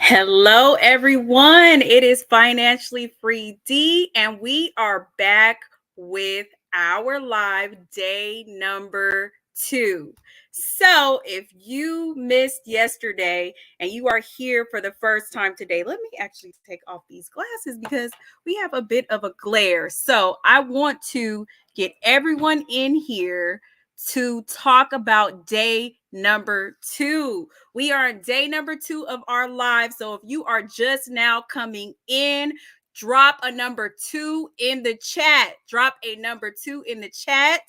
Hello, everyone. It is Financially Free Dee, and we are back with our live day number 2. So, if you missed yesterday and you are here for the first time today, let me actually take off these glasses because we have a bit of a glare. So, I want to get everyone in here to talk about day number 2. We are on day number 2 of our live. So if you are just now coming in, drop a number 2 in the chat. Drop a number 2 in the chat.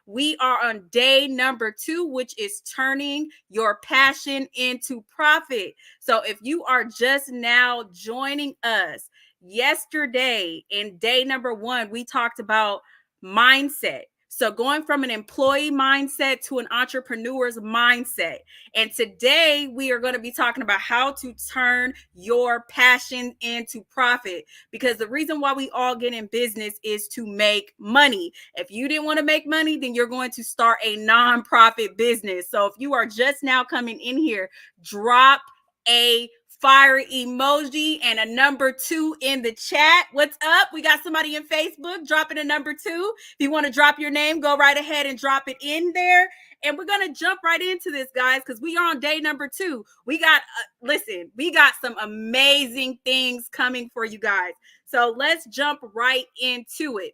We are on day number 2, which is turning your passion into profit. So if you are just now joining us, yesterday in day number 1, we talked about mindset. So going from an employee mindset to an entrepreneur's mindset. And today we are going to be talking about how to turn your passion into profit, because the reason why we all get in business is to make money. If you didn't want to make money, then you're going to start a nonprofit business. So if you are just now coming in here, drop a fire emoji and a number 2 in the chat. What's up? We got somebody in Facebook dropping a number 2. If you want to drop your name, go right ahead and drop it in there. And we're going to jump right into this, guys, because we are on day number 2. We got, we got some amazing things coming for you guys. So let's jump right into it.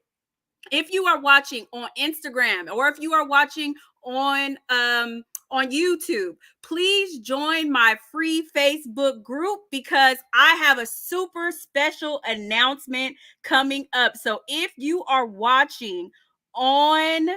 If you are watching on Instagram or if you are watching on YouTube, please join my free Facebook group because I have a super special announcement coming up. So if you are watching on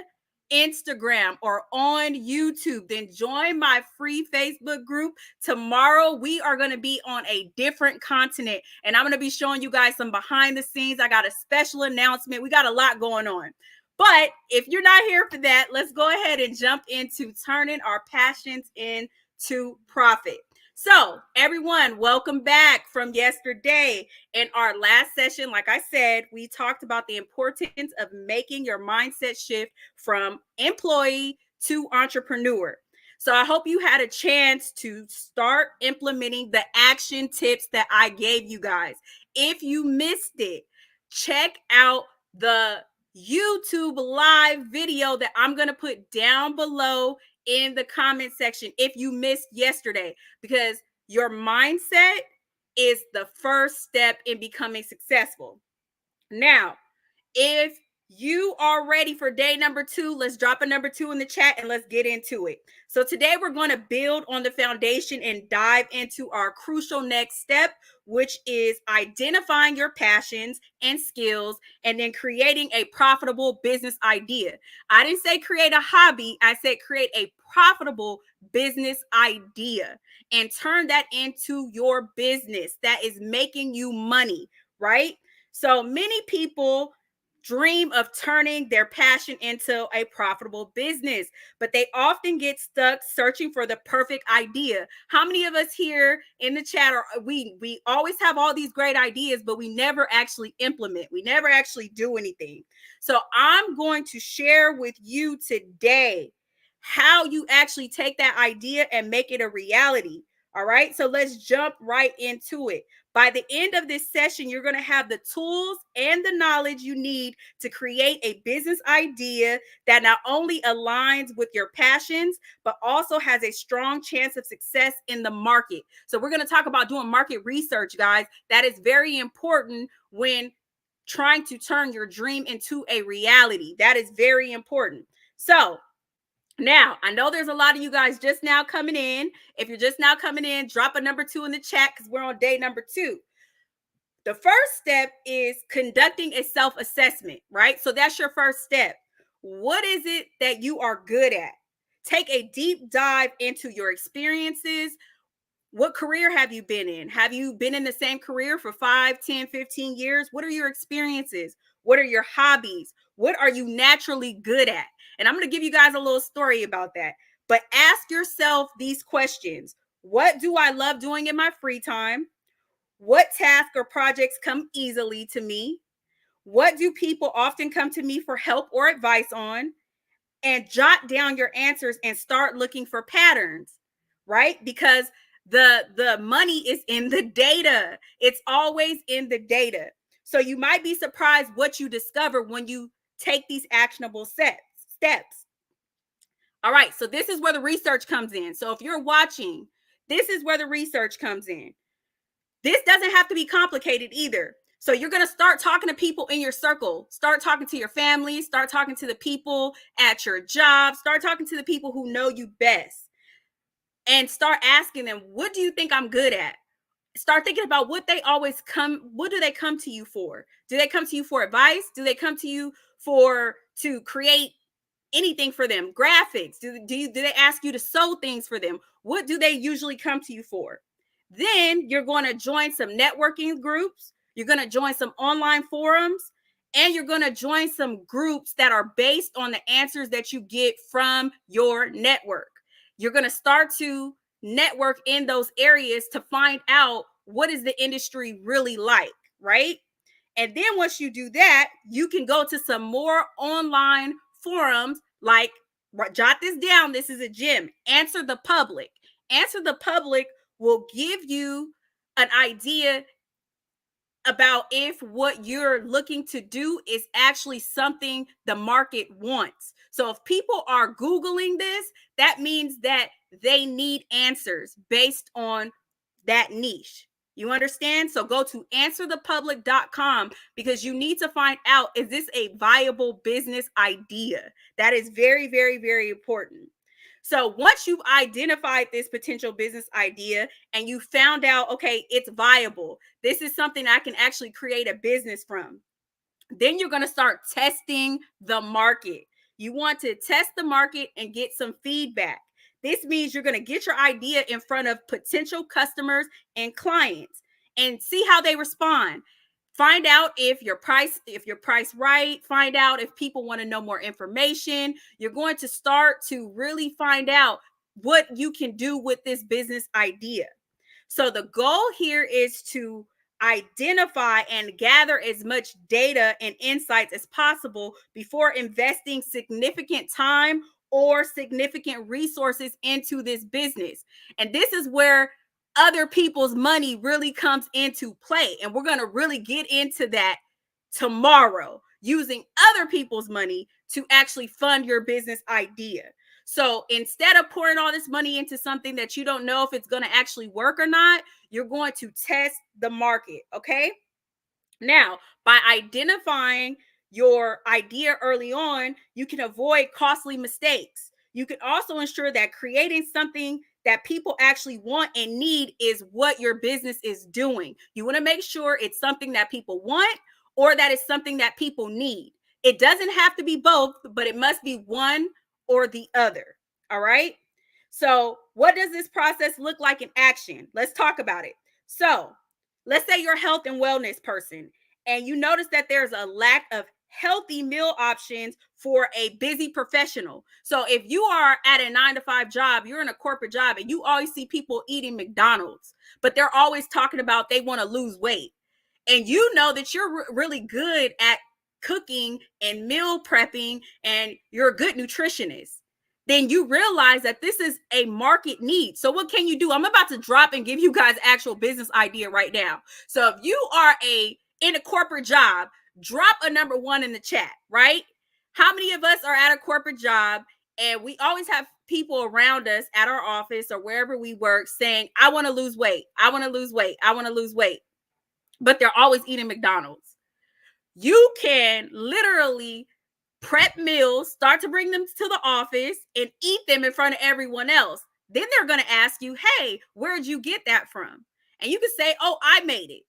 Instagram or on YouTube, then join my free Facebook group. Tomorrow, we are going to be on a different continent, and I'm going to be showing you guys some behind the scenes. I got a special announcement. We got a lot going on. But if you're not here for that, let's go ahead and jump into turning our passions into profit. So, everyone, welcome back from yesterday. In our last session, like I said, we talked about the importance of making your mindset shift from employee to entrepreneur. So I hope you had a chance to start implementing the action tips that I gave you guys. If you missed it, check out the YouTube live video that I'm going to put down below in the comment section if you missed yesterday, because your mindset is the first step in becoming successful. Now, if you are ready for day number 2, let's drop a number 2 in the chat and let's get into it. So today we're going to build on the foundation and dive into our crucial next step, which is identifying your passions and skills and then creating a profitable business idea. I didn't say create a hobby. I said create a profitable business idea and turn that into your business that is making you money, right? So many people dream of turning their passion into a profitable business, but they often get stuck searching for the perfect idea. How many of us here in the chat are we always have all these great ideas, but we never actually implement. We never actually do anything. So I'm going to share with you today how you actually take that idea and make it a reality. All right, so let's jump right into it. By the end of this session, you're going to have the tools and the knowledge you need to create a business idea that not only aligns with your passions, but also has a strong chance of success in the market. So we're going to talk about doing market research, guys. That is very important when trying to turn your dream into a reality. That is very important. So now, I know there's a lot of you guys just now coming in. If you're just now coming in, drop a number 2 in the chat because we're on day number 2. The first step is conducting a self-assessment, right? So that's your first step. What is it that you are good at? Take a deep dive into your experiences. What career have you been in? Have you been in the same career for 5, 10, 15 years? What are your experiences? What are your hobbies? What are you naturally good at? And I'm going to give you guys a little story about that. But ask yourself these questions. What do I love doing in my free time? What tasks or projects come easily to me? What do people often come to me for help or advice on? And jot down your answers and start looking for patterns, right? Because The money is in the data. It's always in the data. So you might be surprised what you discover when you take these actionable steps. All right, so this is where the research comes in. So if you're watching, this is where the research comes in. This doesn't have to be complicated either. So you're going to start talking to people in your circle. Start talking to your family. Start talking to the people at your job. Start talking to the people who know you best. And start asking them, what do you think I'm good at? Start thinking about what do they come to you for? Do they come to you for advice? Do they come to you to create anything for them? Graphics? Do they ask you to sew things for them? What do they usually come to you for? Then you're going to join some networking groups. You're going to join some online forums, and you're going to join some groups that are based on the answers that you get from your network. You're going to start to network in those areas to find out what is the industry really like, right? And then once you do that, you can go to some more online forums like, jot this down, this is a gem, Answer the Public. Answer the Public will give you an idea about if what you're looking to do is actually something the market wants. So if people are Googling this, that means that they need answers based on that niche. You understand? So go to answerthepublic.com because you need to find out, is this a viable business idea? That is very, very, very important. So once you've identified this potential business idea and you found out, okay, it's viable, this is something I can actually create a business from, then you're going to start testing the market. You want to test the market and get some feedback. This means you're going to get your idea in front of potential customers and clients and see how they respond. Find out if you're priced right. Find out if people want to know more information. You're going to start to really find out what you can do with this business idea. So the goal here is to identify and gather as much data and insights as possible before investing significant time or significant resources into this business. And this is where other people's money really comes into play. And we're going to really get into that tomorrow, using other people's money to actually fund your business idea. So instead of pouring all this money into something that you don't know if it's going to actually work or not, you're going to test the market. Okay. Now, by identifying your idea early on, you can avoid costly mistakes. You can also ensure that creating something that people actually want and need is what your business is doing. You want to make sure it's something that people want or that it's something that people need. It doesn't have to be both, but it must be one or the other. All right. So, what does this process look like in action? Let's talk about it. So, let's say you're a health and wellness person and you notice that there's a lack of healthy meal options for a busy professional. So if you are at a 9-to-5 job, you're in a corporate job and you always see people eating McDonald's, but they're always talking about they want to lose weight. And you know that you're really good at cooking and meal prepping and you're a good nutritionist, then you realize that this is a market need. So what can you do? I'm about to drop and give you guys actual business idea right now. So if you are in a corporate job, drop a number 1 in the chat, right? How many of us are at a corporate job and we always have people around us at our office or wherever we work saying, I want to lose weight. I want to lose weight. I want to lose weight. But they're always eating McDonald's. You can literally prep meals, start to bring them to the office and eat them in front of everyone else. Then they're going to ask you, hey, where'd you get that from? And you can say, oh, I made it.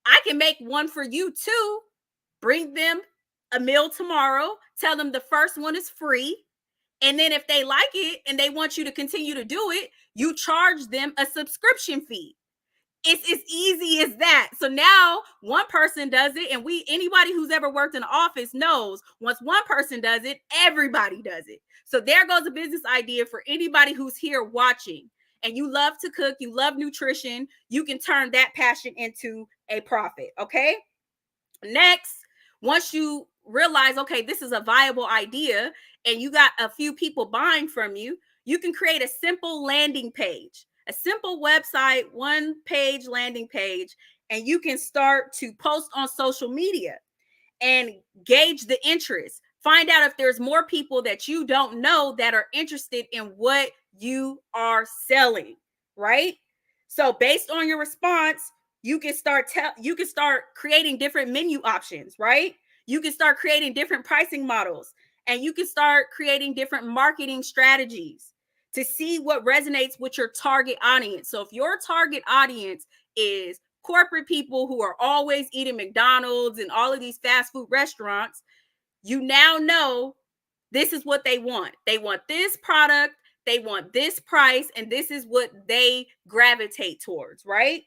I can make one for you too. Bring them a meal tomorrow. Tell them the first one is free. And then if they like it and they want you to continue to do it, you charge them a subscription fee. It's as easy as that. So now one person does it, and anybody who's ever worked in an office knows once one person does it, everybody does it. So there goes a business idea for anybody who's here watching and you love to cook, you love nutrition, you can turn that passion into a profit. Okay. Next, once you realize, okay, this is a viable idea and you got a few people buying from you, you can create a simple landing page. A simple website, one page landing page, and you can start to post on social media and gauge the interest. Find out if there's more people that you don't know that are interested in what you are selling, right? So based on your response, you can start creating different menu options, right? You can start creating different pricing models, and you can start creating different marketing strategies to see what resonates with your target audience. So if your target audience is corporate people who are always eating McDonald's and all of these fast food restaurants, you now know this is what they want. They want this product, they want this price, and this is what they gravitate towards, right?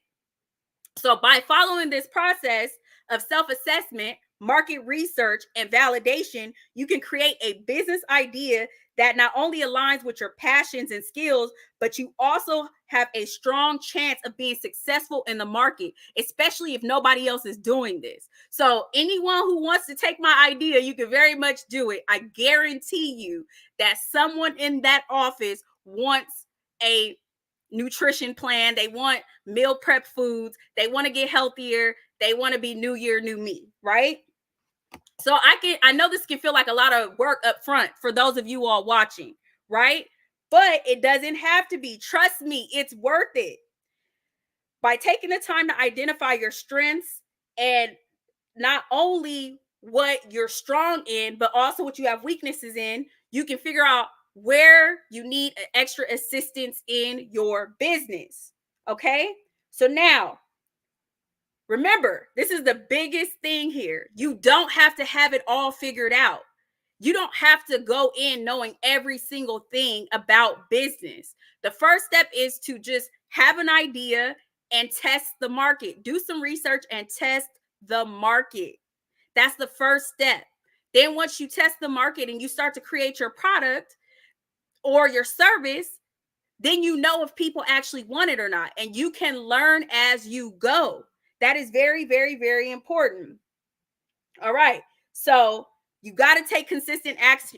So by following this process of self-assessment, market research, and validation, you can create a business idea that not only aligns with your passions and skills, but you also have a strong chance of being successful in the market, especially if nobody else is doing this. So anyone who wants to take my idea, you can very much do it. I guarantee you that someone in that office wants a nutrition plan, they want meal prep foods, they want to get healthier, they want to be new year, new me, right? So I know this can feel like a lot of work up front for those of you all watching, right? But it doesn't have to be. Trust me, it's worth it. By taking the time to identify your strengths and not only what you're strong in, but also what you have weaknesses in, you can figure out where you need extra assistance in your business. Okay. So now, remember, this is the biggest thing here. You don't have to have it all figured out. You don't have to go in knowing every single thing about business. The first step is to just have an idea and test the market. Do some research and test the market. That's the first step. Then once you test the market and you start to create your product or your service, then you know if people actually want it or not. And you can learn as you go. That is very, very, very important. All right. So you got to take consistent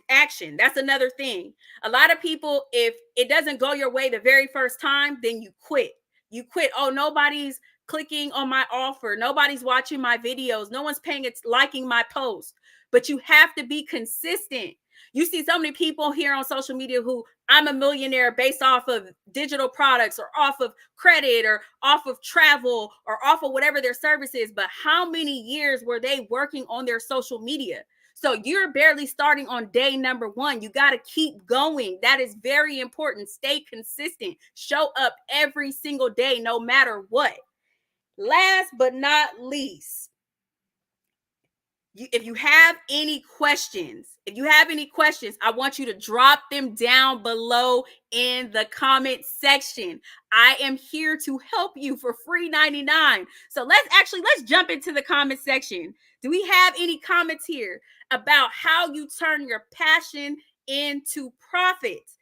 action. That's another thing. A lot of people, if it doesn't go your way the very first time, then you quit. You quit. Oh, nobody's clicking on my offer. Nobody's watching my videos. No one's liking my post. But you have to be consistent. You see so many people here on social media who I'm a millionaire based off of digital products or off of credit or off of travel or off of whatever their service is. But how many years were they working on their social media? So you're barely starting on day number 1. You got to keep going. That is very important. Stay consistent. Show up every single day, no matter what. Last but not least, if you have any questions, I want you to drop them down below in the comment section. I am here to help you for free 99. So let's jump into the comment section. Do we have any comments here about how you turn your passion into profits?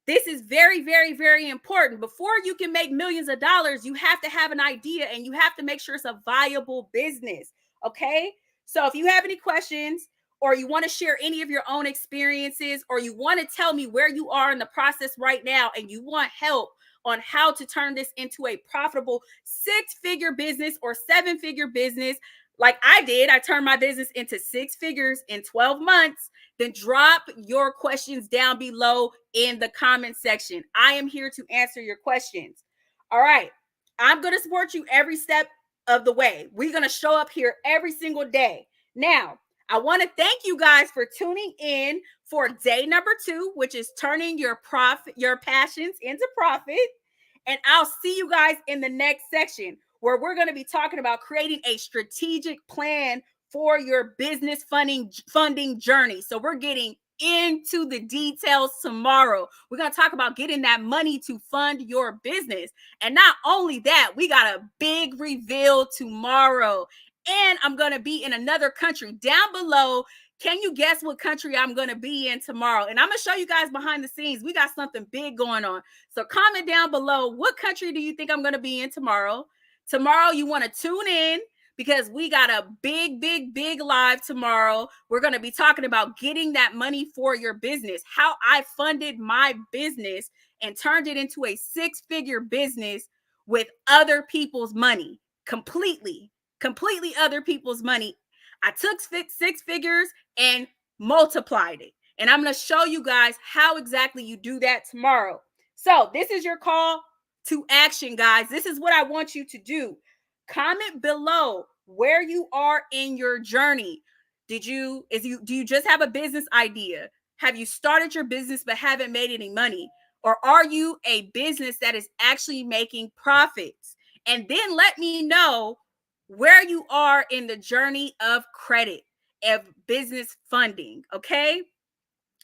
This is very, very, very important. Before you can make millions of dollars, you have to have an idea and you have to make sure it's a viable business. Okay. So if you have any questions or you want to share any of your own experiences or you want to tell me where you are in the process right now and you want help on how to turn this into a profitable 6-figure business or 7-figure business, like I did, I turned my business into 6 figures in 12 months. Then drop your questions down below in the comment section. I am here to answer your questions. All right. I'm going to support you every step of the way. We're going to show up here every single day. Now, I want to thank you guys for tuning in for day number 2, which is turning your passions into profit. And I'll see you guys in the next section where we're going to be talking about creating a strategic plan for your business funding journey. So we're getting into the details tomorrow. We're going to talk about getting that money to fund your business. And not only that, we got a big reveal tomorrow. And I'm going to be in another country down below. Can you guess what country I'm going to be in tomorrow? And I'm going to show you guys behind the scenes. We got something big going on. So comment down below, what country do you think I'm going to be in tomorrow? Tomorrow, you want to tune in because we got a big, big, big live tomorrow. We're going to be talking about getting that money for your business, how I funded my business and turned it into a six-figure business with other people's money, completely other people's money. I took six figures and multiplied it. And I'm going to show you guys how exactly you do that tomorrow. So this is your call to action, guys. This is what I want you to do. Comment below where you are in your journey. Do you just have a business idea? Have you started your business but haven't made any money? Or are you a business that is actually making profits? And then let me know where you are in the journey of credit, of business funding. Okay.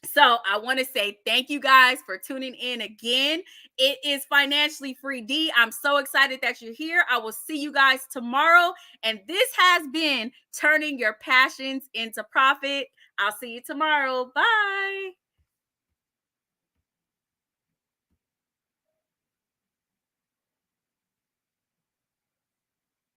So I want to say thank you guys for tuning in again. It is Financially Free Dee. I'm so excited that you're here. I will see you guys tomorrow. And this has been Turning Your Passions into Profit. I'll see you tomorrow. Bye.